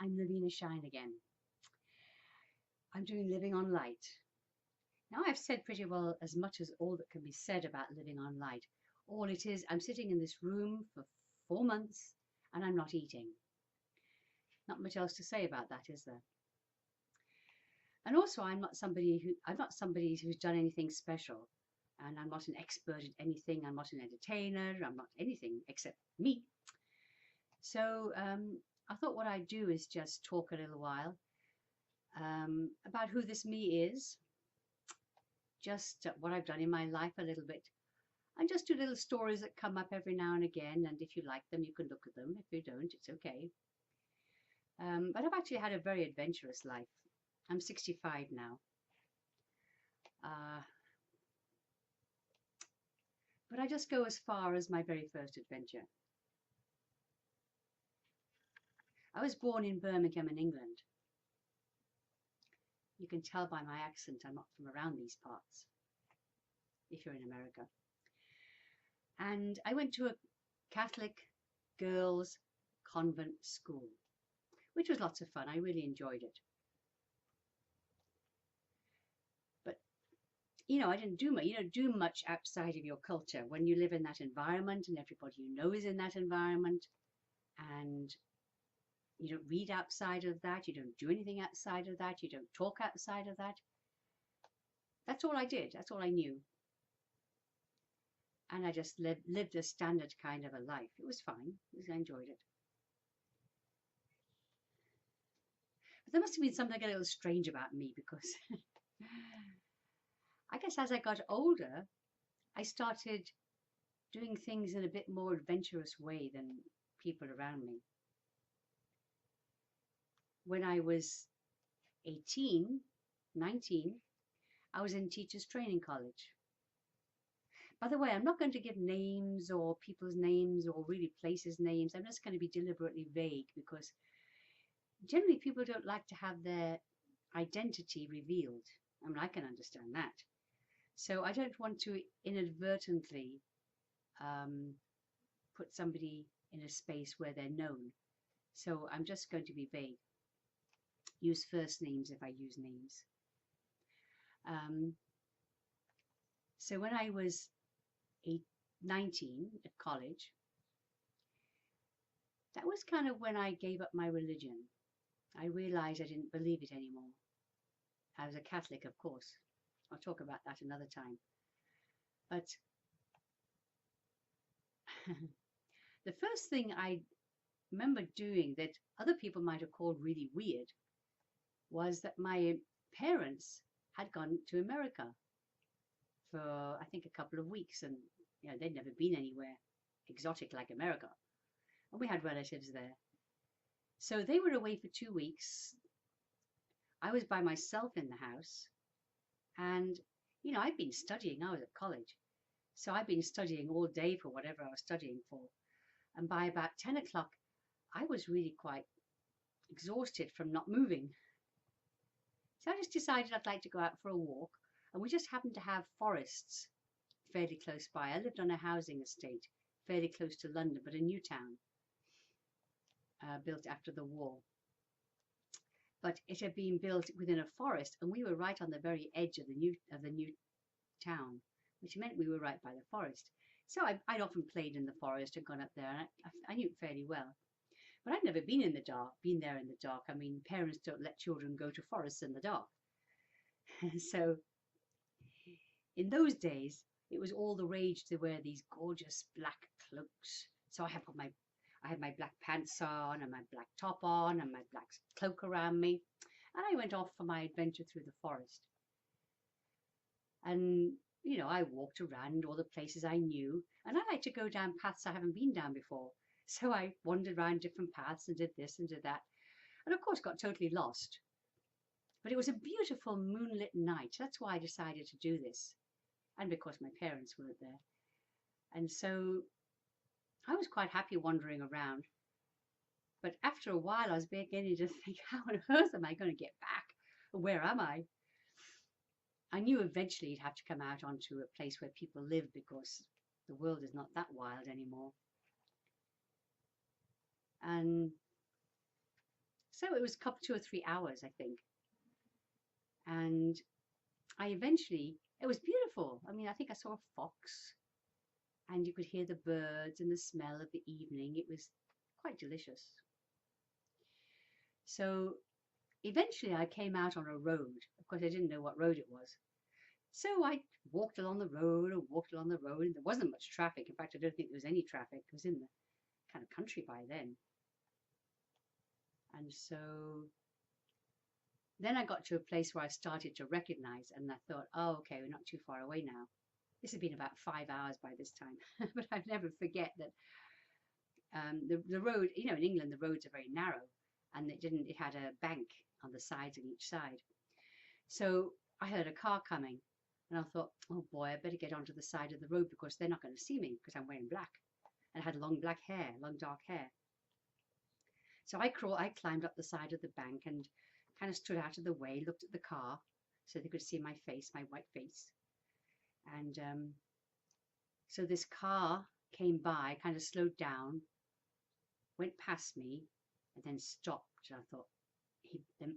I'm Naveena Shine again. I'm doing Living on Light. Now, I've said pretty well as much as all that can be said about living on light. All it is, I'm sitting in this room for 4 months and I'm not eating. Not much else to say about that, is there? And also, I'm not somebody who's done anything special, and I'm not an expert at anything. I'm not an entertainer. I'm not anything except me. So I thought what I'd do is just talk a little while about who this me is, just what I've done in my life a little bit, and just do little stories that come up every now and again. And if you like them, you can look at them. If you don't, it's okay. But I've actually had a very adventurous life. I'm 65 now. Uh, but I just go as far as my very first adventure. I was born in Birmingham in England. You can tell by my accent I'm not from around these parts, if you're in America. And I went to a Catholic girls' convent school, which was lots of fun. I really enjoyed it. But, I didn't do much. You don't do much outside of your culture when you live in that environment and everybody you know is in that environment. And you don't read outside of that. You don't do anything outside of that. You don't talk outside of that. That's all I did. That's all I knew. And I just lived a standard kind of a life. It was fine. I enjoyed it. But there must have been something a little strange about me because I guess as I got older, I started doing things in a bit more adventurous way than people around me. When I was 18, 19, I was in teachers training college. By the way, I'm not going to give names or people's names or really places' names. I'm just going to be deliberately vague because generally people don't like to have their identity revealed. I mean, I can understand that. So I don't want to inadvertently put somebody in a space where they're known. So I'm just going to be vague. Use first names if I use names. So when I was 19 at college, that was kind of when I gave up my religion. I realized I didn't believe it anymore. I was a Catholic, of course. I'll talk about that another time. But the first thing I remember doing that other people might have called really weird was that my parents had gone to America for, I think, a couple of weeks, and they'd never been anywhere exotic like America, and we had relatives there. So they were away for 2 weeks. I was by myself in the house, and I'd been studying. I was at college, so I'd been studying all day for whatever I was studying for, and by about 10 o'clock I was really quite exhausted from not moving. So I just decided I'd like to go out for a walk, and we just happened to have forests fairly close by. I lived on a housing estate fairly close to London, but a new town built after the war. But it had been built within a forest, and we were right on the very edge of the new town, which meant we were right by the forest. So I'd often played in the forest and gone up there, and I knew it fairly well. But I'd never been there in the dark. I mean, parents don't let children go to forests in the dark. So in those days, it was all the rage to wear these gorgeous black cloaks. So I had my black pants on and my black top on and my black cloak around me. And I went off for my adventure through the forest. And, I walked around all the places I knew. And I like to go down paths I haven't been down before. So I wandered around different paths and did this and did that. And of course got totally lost. But it was a beautiful moonlit night. That's why I decided to do this. And because my parents weren't there. And so I was quite happy wandering around. But after a while, I was beginning to think, how on earth am I going to get back? Where am I? I knew eventually you'd have to come out onto a place where people live because the world is not that wild anymore. And So it was a couple, 2 or 3 hours, I think. And it was beautiful. I mean, I think I saw a fox and you could hear the birds and the smell of the evening. It was quite delicious. So eventually I came out on a road. Of course, I didn't know what road it was. So I walked along the road and walked along the road, and there wasn't much traffic. In fact, I don't think there was any traffic. It was in the kind of country by then. And so then I got to a place where I started to recognize, and I thought, oh, okay, we're not too far away now. This had been about 5 hours by this time, but I'd never forget that the road, you know, in England, the roads are very narrow, and it had a bank on the sides on each side. So I heard a car coming, and I thought, oh boy, I better get onto the side of the road because they're not going to see me because I'm wearing black. And I had long black hair, long dark hair. So I climbed up the side of the bank and kind of stood out of the way, looked at the car so they could see my face, my white face. And so this car came by, kind of slowed down, went past me, and then stopped. And I thought,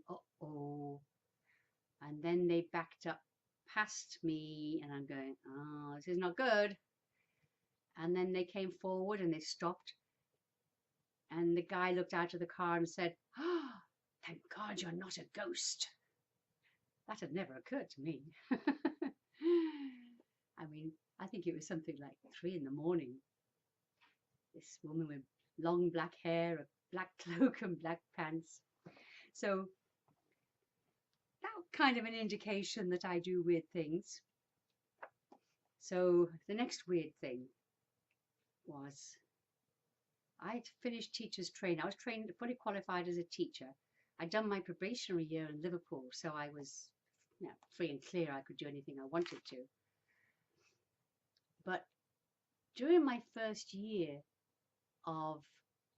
uh-oh. And then they backed up past me, and I'm going, oh, this is not good. And then they came forward and they stopped. And the guy looked out of the car and said, oh, thank God you're not a ghost. That had never occurred to me. I mean, I think it was something like 3 in the morning. This woman with long black hair, a black cloak and black pants. So that kind of an indication that I do weird things. So the next weird thing was I'd finished teacher's training. I was trained, fully qualified as a teacher. I'd done my probationary year in Liverpool, so I was free and clear. I could do anything I wanted to. But during my first year of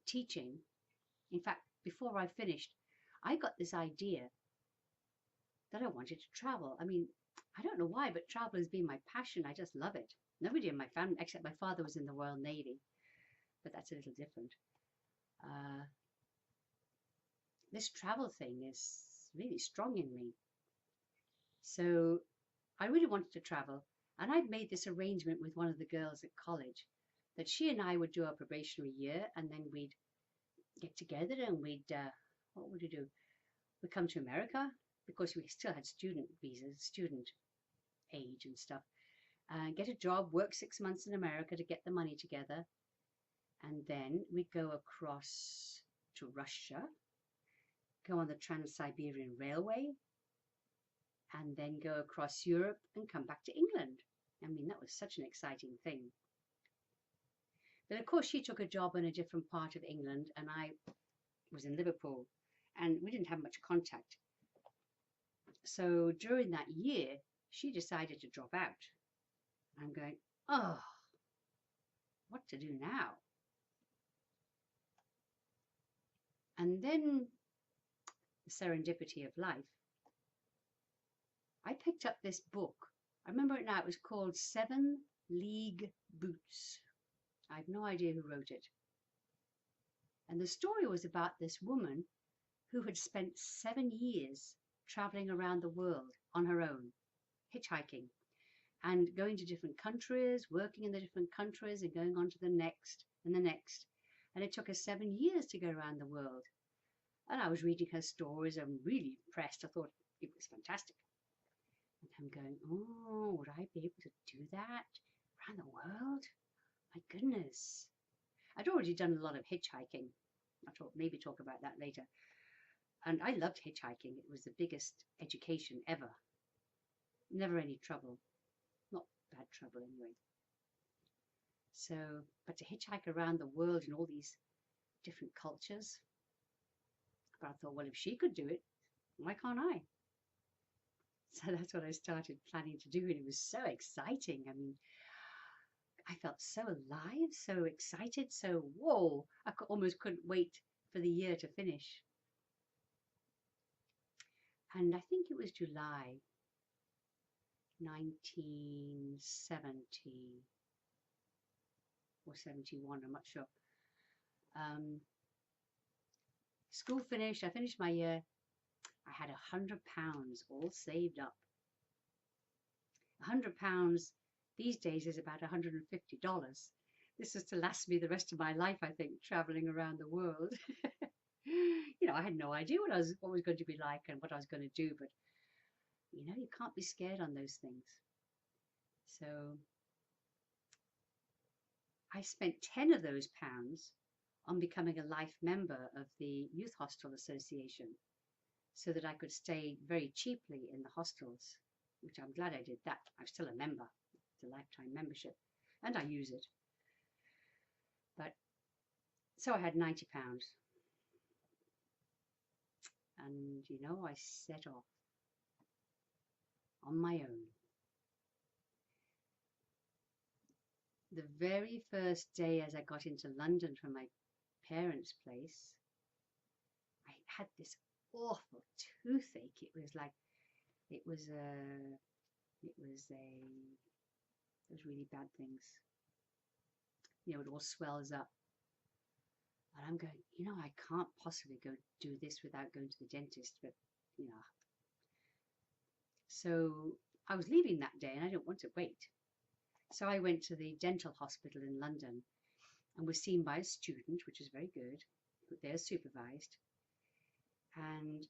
teaching, in fact, before I finished, I got this idea that I wanted to travel. I mean, I don't know why, but travel has been my passion. I just love it. Nobody in my family, except my father, was in the Royal Navy, but that's a little different. This travel thing is really strong in me. So I really wanted to travel, and I'd made this arrangement with one of the girls at college that she and I would do our probationary year, and then we'd get together and we'd, what would we do? We'd come to America, because we still had student visas, student age and stuff, get a job, work 6 months in America to get the money together, and then we'd go across to Russia, go on the Trans-Siberian Railway, and then go across Europe and come back to England. I mean, that was such an exciting thing. But of course, she took a job in a different part of England, and I was in Liverpool, and we didn't have much contact. So during that year, she decided to drop out. I'm going, oh, what to do now? And then the serendipity of life, I picked up this book. I remember it now. It was called 7 League Boots. I have no idea who wrote it. And the story was about this woman who had spent 7 years traveling around the world on her own, hitchhiking, and going to different countries, working in the different countries, and going on to the next and the next. And it took her 7 years to go around the world. And I was reading her stories and really impressed. I thought it was fantastic. And I'm going, oh, would I be able to do that around the world? My goodness. I'd already done a lot of hitchhiking. I'll maybe talk about that later. And I loved hitchhiking. It was the biggest education ever. Never any trouble. Not bad trouble anyway. So, but to hitchhike around the world in all these different cultures, but I thought, well, if she could do it, why can't I? So that's what I started planning to do, and it was so exciting. I mean, I felt so alive, so excited, so whoa, I almost couldn't wait for the year to finish. And I think it was July 1970 or 71, I'm not sure. School finished, I finished my year. I had £100 all saved up. £100 these days is about $150. This is to last me the rest of my life, I think, traveling around the world. I had no idea what was going to be like and what I was going to do, but you can't be scared on those things. So I spent 10 of those pounds on becoming a life member of the Youth Hostel Association so that I could stay very cheaply in the hostels, which I'm glad I did that. I'm still a member. It's a lifetime membership and I use it. But so I had £90 and I set off on my own. The very first day as I got into London from my parents' place, I had this awful toothache. It was those really bad things. It all swells up. And I'm going, I can't possibly go do this without going to the dentist, but So I was leaving that day and I didn't want to wait. So I went to the dental hospital in London and was seen by a student, which was very good. They're supervised. And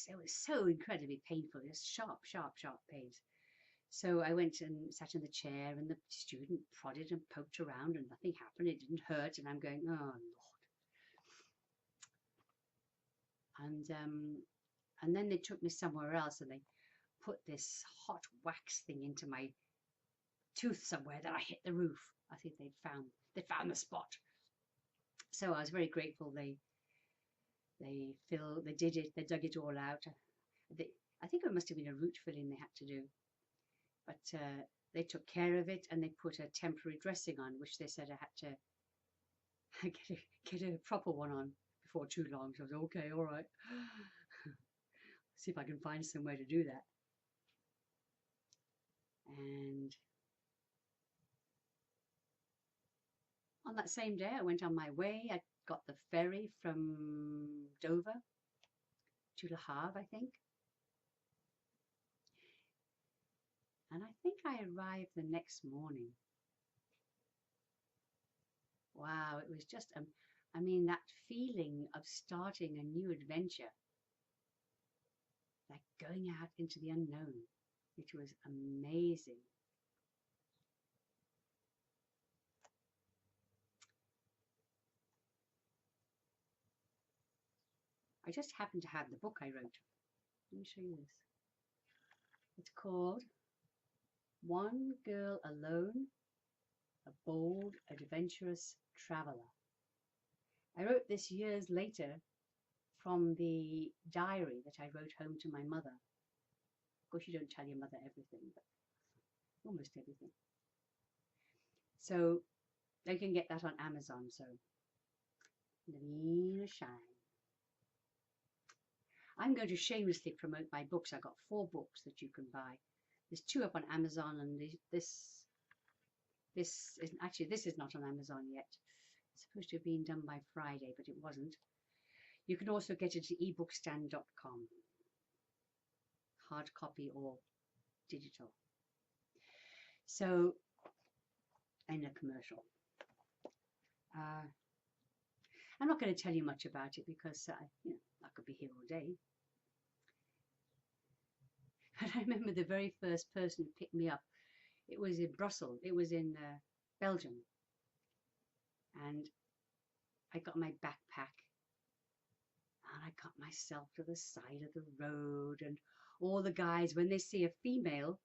it was so incredibly painful, just sharp, sharp, sharp pains. So I went and sat in the chair and the student prodded and poked around and nothing happened. It didn't hurt. And I'm going, oh, Lord. And then they took me somewhere else and they put this hot wax thing into my tooth somewhere that I hit the roof. I think they found the spot. So I was very grateful they did it, they dug it all out. I think it must have been a root filling they had to do. But they took care of it and they put a temporary dressing on, which they said I had to get a proper one on before too long. So I was okay, all right. See if I can find somewhere to do that. And on that same day, I went on my way. I got the ferry from Dover to Le Havre, I think. And I think I arrived the next morning. Wow, it was just, that feeling of starting a new adventure, like going out into the unknown, which was amazing. I just happened to have the book I wrote. Let me show you this. It's called One Girl Alone, a Bold, Adventurous Traveler. I wrote this years later from the diary that I wrote home to my mother. Of course, you don't tell your mother everything, but almost everything. So you can get that on Amazon. So Naveena Shine. I'm going to shamelessly promote my books. I've got 4 books that you can buy. There's 2 up on Amazon, and this is not on Amazon yet. It's supposed to have been done by Friday, but it wasn't. You can also get it at ebookstand.com, hard copy or digital. So, in a commercial. I'm not going to tell you much about it because I could be here all day. But I remember the very first person who picked me up. It was in Brussels. It was in Belgium. And I got my backpack. And I got myself to the side of the road. And all the guys, when they see a female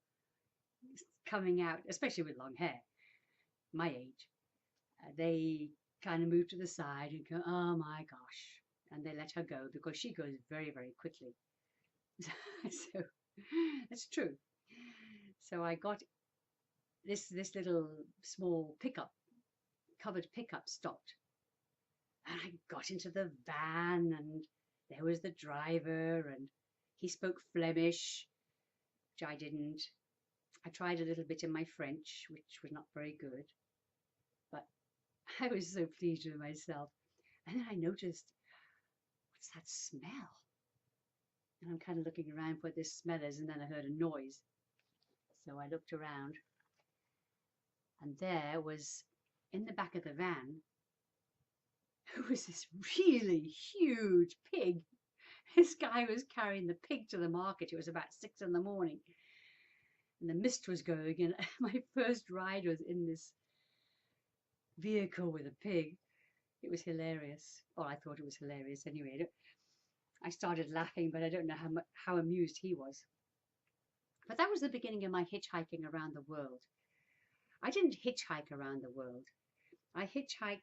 coming out, especially with long hair, my age, they kind of move to the side and go, oh my gosh. And they let her go because she goes very, very quickly. So that's true. So I got this little small covered pickup stopped. And I got into the van and there was the driver and he spoke Flemish, which I didn't. I tried a little bit in my French, which was not very good. But I was so pleased with myself. And then I noticed what's that smell? And I'm kind of looking around for what this smell is, and then I heard a noise. So I looked around, and there was, in the back of the van, was this really huge pig. This guy was carrying the pig to the market. It was about 6 in the morning, and the mist was going, and my first ride was in this vehicle with a pig. It was hilarious. Well, I thought it was hilarious anyway. I started laughing, but I don't know how amused he was. But that was the beginning of my hitchhiking around the world. I didn't hitchhike around the world. I hitchhiked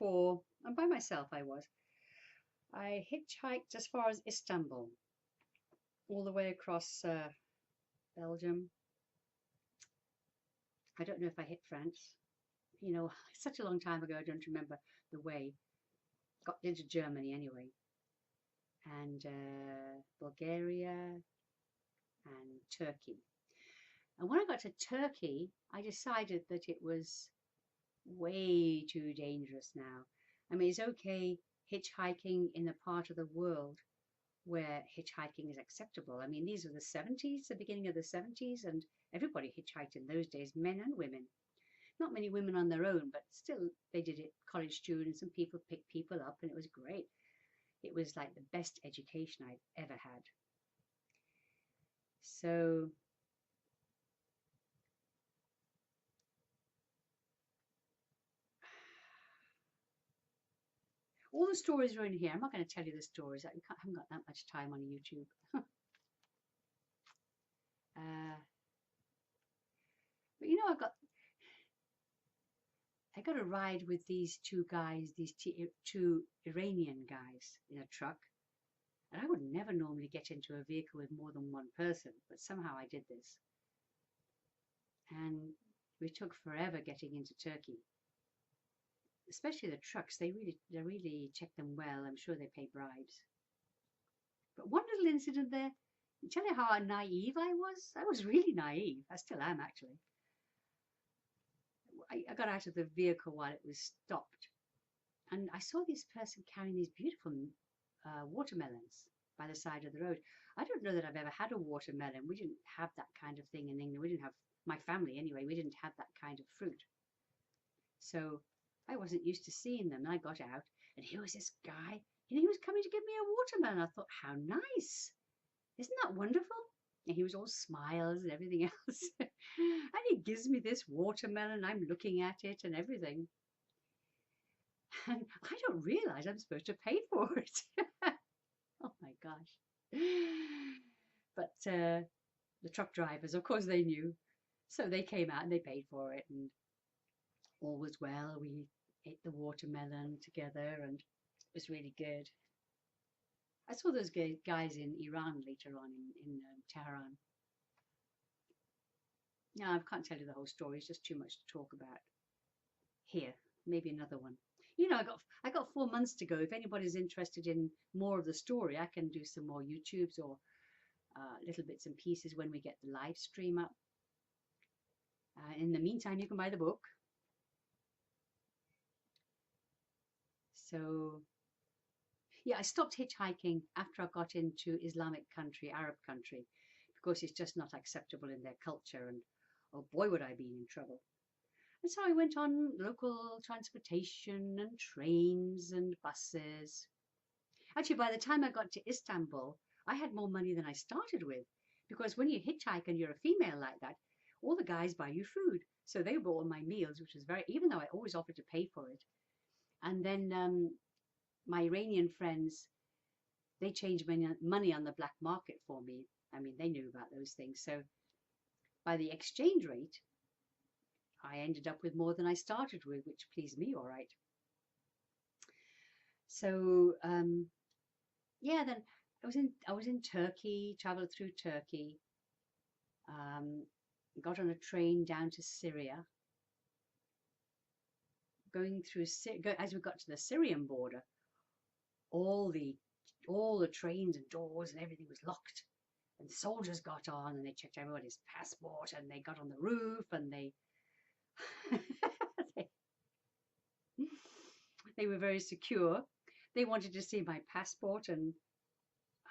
and by myself I was. I hitchhiked as far as Istanbul, all the way across Belgium. I don't know if I hit France. You know, such a long time ago, I don't remember the way. Got into Germany anyway. And Bulgaria and Turkey. And when I got to Turkey, I decided that it was way too dangerous now. I mean, it's okay hitchhiking in the part of the world where hitchhiking is acceptable. I mean, these are the 70s, the beginning of the 70s, and everybody hitchhiked in those days, men and women. Not many women on their own, but still they did it. College students and people picked people up, and it was great. It was like the best education I've ever had. So all the stories are in here. I'm not going to tell you the stories. I haven't got that much time on YouTube. But you know, I got a ride with these two guys, these two Iranian guys in a truck. And I would never normally get into a vehicle with more than one person, but somehow I did this. And we took forever getting into Turkey. Especially the trucks, they really check them well. I'm sure they pay bribes. But one little incident there, tell you how naive I was. I was really naive. I still am, actually. I got out of the vehicle while it was stopped, and I saw this person carrying these beautiful watermelons by the side of the road. I don't know that I've ever had a watermelon. We didn't have that kind of thing in England. We didn't have, my family anyway, we didn't have that kind of fruit. So I wasn't used to seeing them. And I got out, and here was this guy, and he was coming to give me a watermelon. I thought, how nice. Isn't that wonderful? And he was all smiles and everything else. And he gives me this watermelon. I'm looking at it and everything. And I don't realize I'm supposed to pay for it. Oh my gosh. But the truck drivers, of course, they knew. So they came out and they paid for it. And all was well. We ate the watermelon together and it was really good. I saw those guys in Iran later on in Tehran. Now, I can't tell you the whole story. It's just too much to talk about here. Maybe another one. You know, I got 4 months to go. If anybody's interested in more of the story, I can do some more YouTubes or little bits and pieces when we get the live stream up. In the meantime, you can buy the book. So yeah, I stopped hitchhiking after I got into Islamic country, Arab country, because it's just not acceptable in their culture, and oh boy, would I be in trouble. And so I went on local transportation and trains and buses. Actually, by the time I got to Istanbul, I had more money than I started with, because when you hitchhike and you're a female like that, all the guys buy you food. So they bought all my meals, which was even though I always offered to pay for it. And then my Iranian friends, they changed money on the black market for me. I mean, they knew about those things. So by the exchange rate, I ended up with more than I started with, which pleased me all right. So yeah, then I was in Turkey, traveled through Turkey, got on a train down to Syria. Going through as we got to the Syrian border, all the trains and doors and everything was locked, and the soldiers got on and they checked everybody's passport, and they got on the roof, and they they were very secure. They wanted to see my passport, and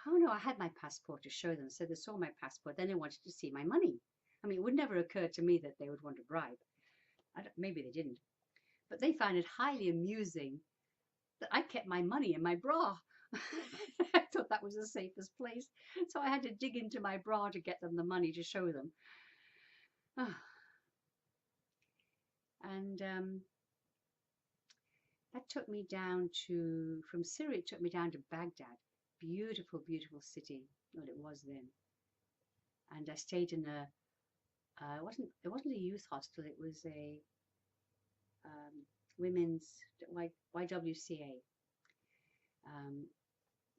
oh no, I had my passport to show them. So they saw my passport. Then they wanted to see my money. I mean, it would never occur to me that they would want to bribe. Maybe they didn't. But they found it highly amusing that I kept my money in my bra. I thought that was the safest place. So I had to dig into my bra to get them the money to show them. And that took me down to, from Syria, it took me down to Baghdad. Beautiful, beautiful city. Well, it was then. And I stayed in a, it wasn't a youth hostel, it was a women's YWCA.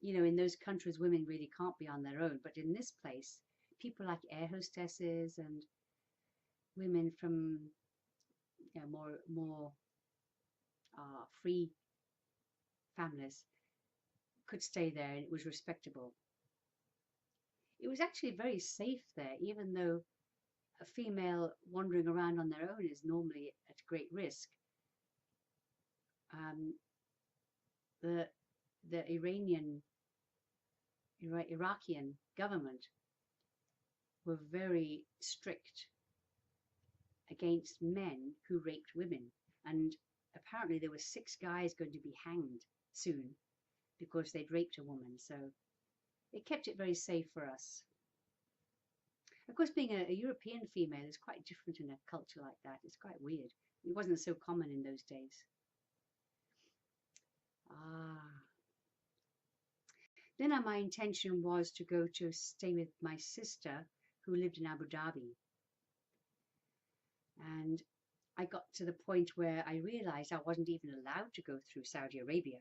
You know, in those countries, women really can't be on their own. But in this place, people like air hostesses and women from, you know, more free families could stay there, and it was respectable. It was actually very safe there, even though a female wandering around on their own is normally at great risk. The Iraqian government were very strict against men who raped women, and apparently there were 6 guys going to be hanged soon because they'd raped a woman. So it kept it very safe for us. Of course, being a European female is quite different in a culture like that. It's quite weird. It wasn't so common in those days. Then my intention was to go to stay with my sister who lived in Abu Dhabi. And I got to the point where I realized I wasn't even allowed to go through Saudi Arabia.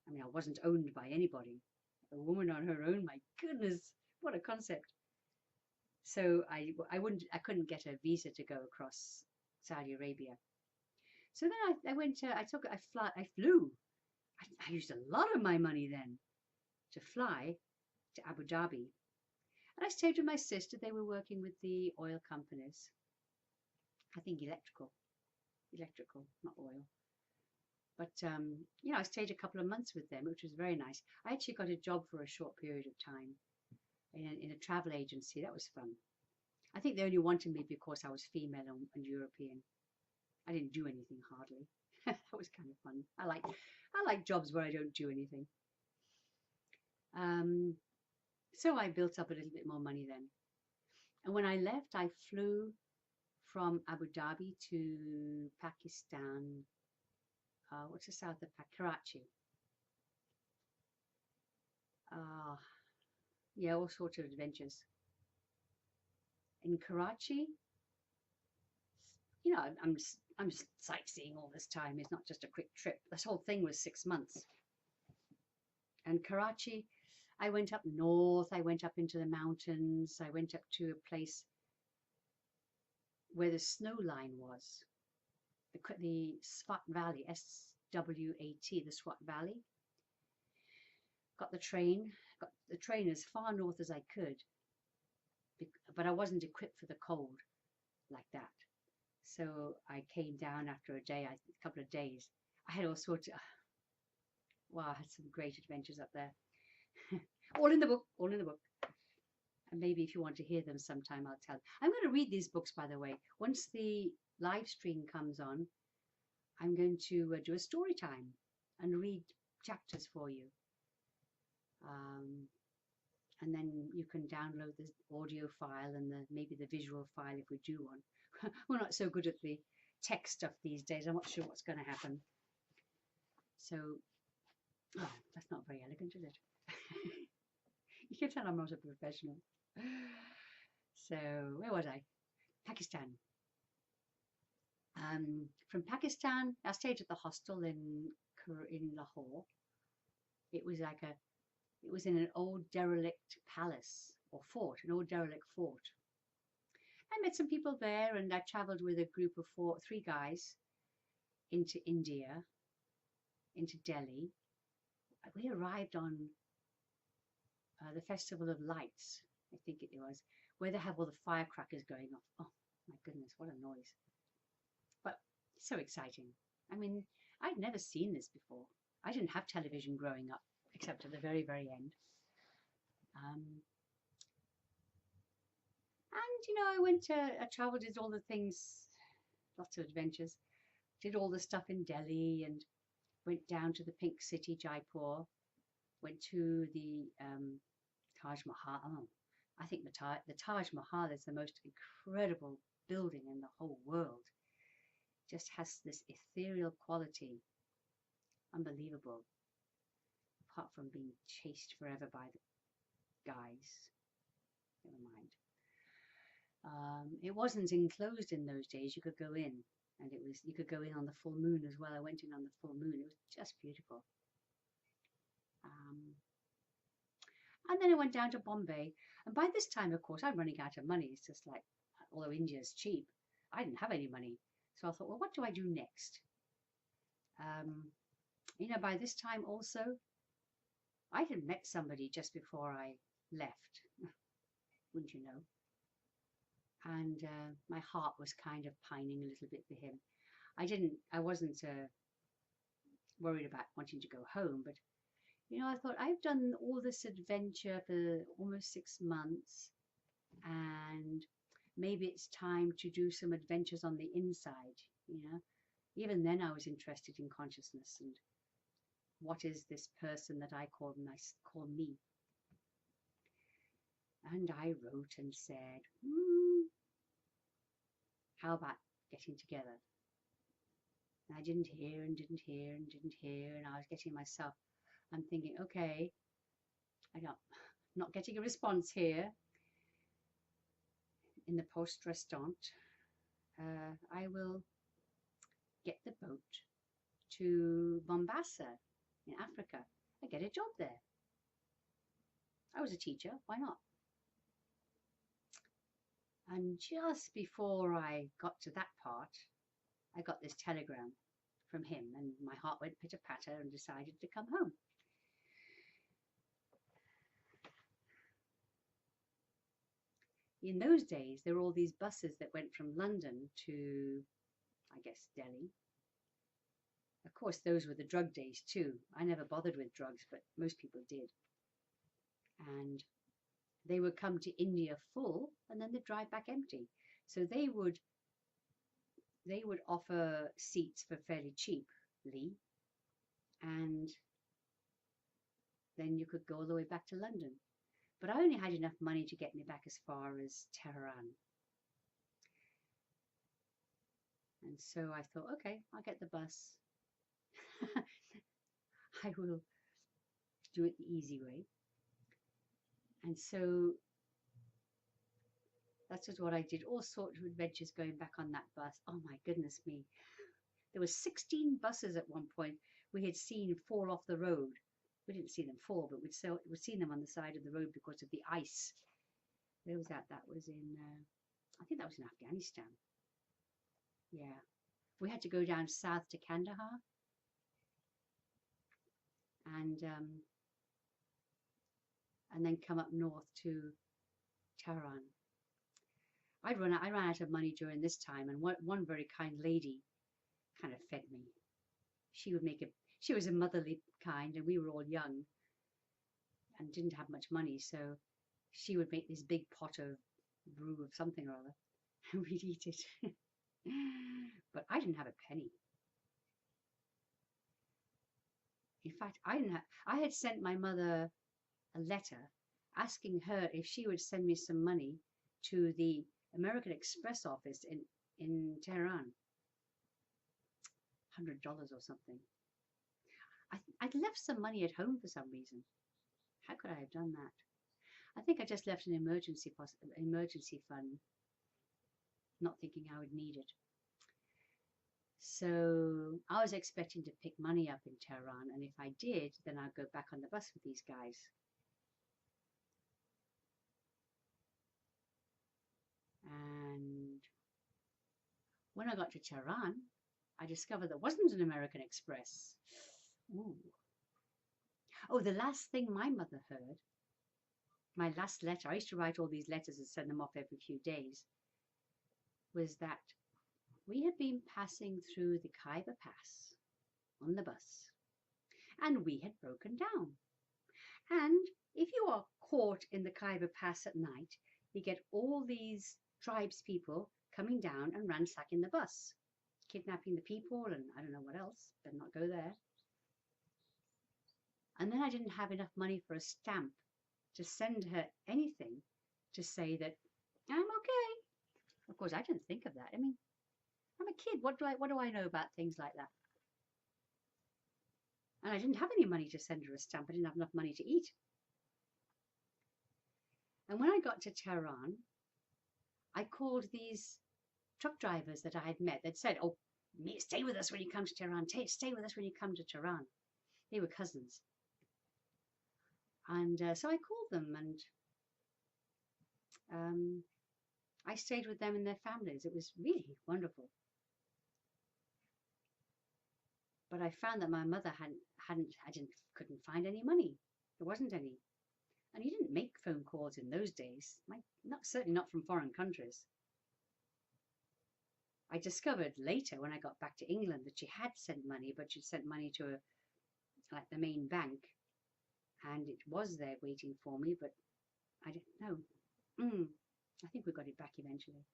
I mean, I wasn't owned by anybody. A woman on her own, my goodness, what a concept. So I couldn't get a visa to go across Saudi Arabia. So then I flew. I used a lot of my money then to fly to Abu Dhabi. And I stayed with my sister. They were working with the oil companies. I think electrical, not oil. But, you know, I stayed a couple of months with them, which was very nice. I actually got a job for a short period of time in a travel agency. That was fun. I think they only wanted me because I was female and European. I didn't do anything hardly. That was kind of fun. I like jobs where I don't do anything. So I built up a little bit more money then. And when I left, I flew from Abu Dhabi to Pakistan. What's the south of Karachi? Yeah, all sorts of adventures. In Karachi, you know, I'm sightseeing all this time. It's not just a quick trip. This whole thing was 6 months. And Karachi, I went up north. I went up into the mountains. I went up to a place where the snow line was, the Swat Valley, SWAT, the Swat Valley. Got the train as far north as I could, but I wasn't equipped for the cold like that. So I came down after a couple of days. I had all sorts of, wow, I had some great adventures up there. all in the book. And maybe if you want to hear them sometime, I'll tell. I'm going to read these books, by the way. Once the live stream comes on, I'm going to do a story time and read chapters for you. And then you can download the audio file and maybe the visual file if we do one. We're not so good at the tech stuff these days. I'm not sure what's going to happen. So, oh, that's not very elegant, is it? You can tell I'm not a professional. So, where was I? Pakistan. From Pakistan, I stayed at the hostel in Lahore. It was in an old derelict palace or fort, an old derelict fort. I met some people there, and I traveled with a group of 3 guys into India, into Delhi. We arrived on the Festival of Lights, I think it was, where they have all the firecrackers going off. Oh my goodness, what a noise. But so exciting. I mean, I'd never seen this before. I didn't have television growing up, except at the very, very end. Um, and, I traveled, did all the things, lots of adventures, did all the stuff in Delhi and went down to the Pink City, Jaipur, went to the Taj Mahal. Oh, I think the Taj Mahal is the most incredible building in the whole world. Just has this ethereal quality, unbelievable, apart from being chased forever by the guys. Never mind. It wasn't enclosed in those days. You could go in, and you could go in on the full moon as well. I went in on the full moon. It was just beautiful. And then I went down to Bombay. And by this time, of course, I'm running out of money. It's just like, although India's cheap, I didn't have any money. So I thought, well, what do I do next? By this time also, I had met somebody just before I left, wouldn't you know? And my heart was kind of pining a little bit for him. I wasn't worried about wanting to go home, but I thought I've done all this adventure for almost 6 months, and maybe it's time to do some adventures on the inside. Even then I was interested in consciousness and what is this person that I call me. And I wrote and said, how about getting together? And I didn't hear and didn't hear and didn't hear, and I was getting myself, I'm thinking, okay, I'm not getting a response here in the post restaurant. I will get the boat to Mombasa in Africa. I get a job there. I was a teacher, why not? And just before I got to that part, I got this telegram from him, and my heart went pitter-patter and decided to come home. In those days, there were all these buses that went from London to, I guess, Delhi. Of course, those were the drug days too. I never bothered with drugs, but most people did. And they would come to India full, and then they'd drive back empty. So they would offer seats for fairly cheaply, and then you could go all the way back to London. But I only had enough money to get me back as far as Tehran. And so I thought, okay, I'll get the bus. I will do it the easy way. And so that's just what I did. All sorts of adventures going back on that bus. Oh my goodness me. There were 16 buses at one point we had seen fall off the road. We didn't see them fall, but we'd seen them on the side of the road because of the ice. Where was that? That was in, I think that was in Afghanistan. Yeah. We had to go down south to Kandahar. And then come up north to Tehran. I ran out of money during this time, and one very kind lady kind of fed me. She was a motherly kind, and we were all young and didn't have much money, so she would make this big pot of brew of something or other, and we'd eat it. But I didn't have a penny. In fact, I had sent my mother a letter asking her if she would send me some money to the American Express office in Tehran. $100 or something. I'd left some money at home for some reason. How could I have done that? I think I just left an emergency fund, not thinking I would need it. So I was expecting to pick money up in Tehran, and if I did, then I'd go back on the bus with these guys. And when I got to Tehran, I discovered there wasn't an American Express. Ooh. Oh, the last thing my mother heard, my last letter, I used to write all these letters and send them off every few days, was that we had been passing through the Khyber Pass on the bus, and we had broken down. And if you are caught in the Khyber Pass at night, you get all these tribes people coming down and ransacking the bus, kidnapping the people, and I don't know what else, better not go there. And then I didn't have enough money for a stamp to send her anything to say that I'm okay. Of course, I didn't think of that. I mean, I'm a kid. What do I know about things like that? And I didn't have any money to send her a stamp. I didn't have enough money to eat. And when I got to Tehran, I called these truck drivers that I had met. They'd said, "Oh, stay with us when you come to Tehran. Stay with us when you come to Tehran." They were cousins. And so I called them, and I stayed with them and their families. It was really wonderful. But I found that my mother couldn't find any money. There wasn't any. And you didn't make phone calls in those days, certainly not from foreign countries. I discovered later when I got back to England that she had sent money, but she'd sent money to like the main bank, and it was there waiting for me, but I didn't know. I think we got it back eventually.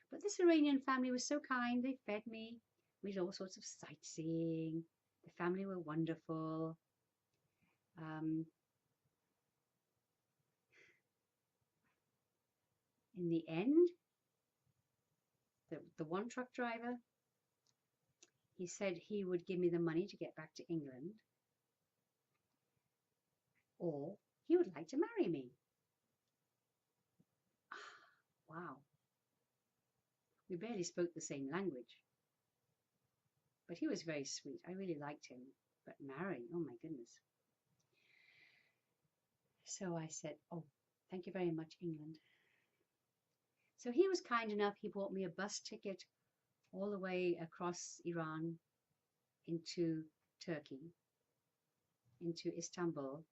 But this Iranian family was so kind. They fed me. We did all sorts of sightseeing. The family were wonderful. In the end, the one truck driver, he said he would give me the money to get back to England, or he would like to marry me. Wow. We barely spoke the same language. But he was very sweet. I really liked him. But marry, oh my goodness. So I said, "Oh, thank you very much, England." So he was kind enough. He bought me a bus ticket all the way across Iran into Turkey, into Istanbul,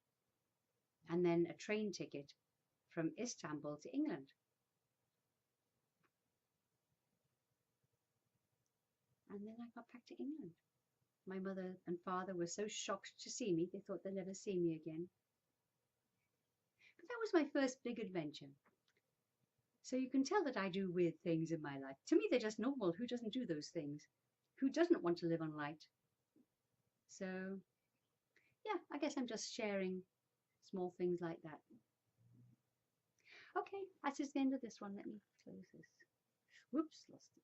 and then a train ticket from Istanbul to England. And then I got back to England. My mother and father were so shocked to see me, they thought they'd never see me again. But that was my first big adventure. So you can tell that I do weird things in my life. To me, they're just normal. Who doesn't do those things? Who doesn't want to live on light? So, yeah, I guess I'm just sharing small things like that. Okay, that's just the end of this one. Let me close this. Whoops, lost it.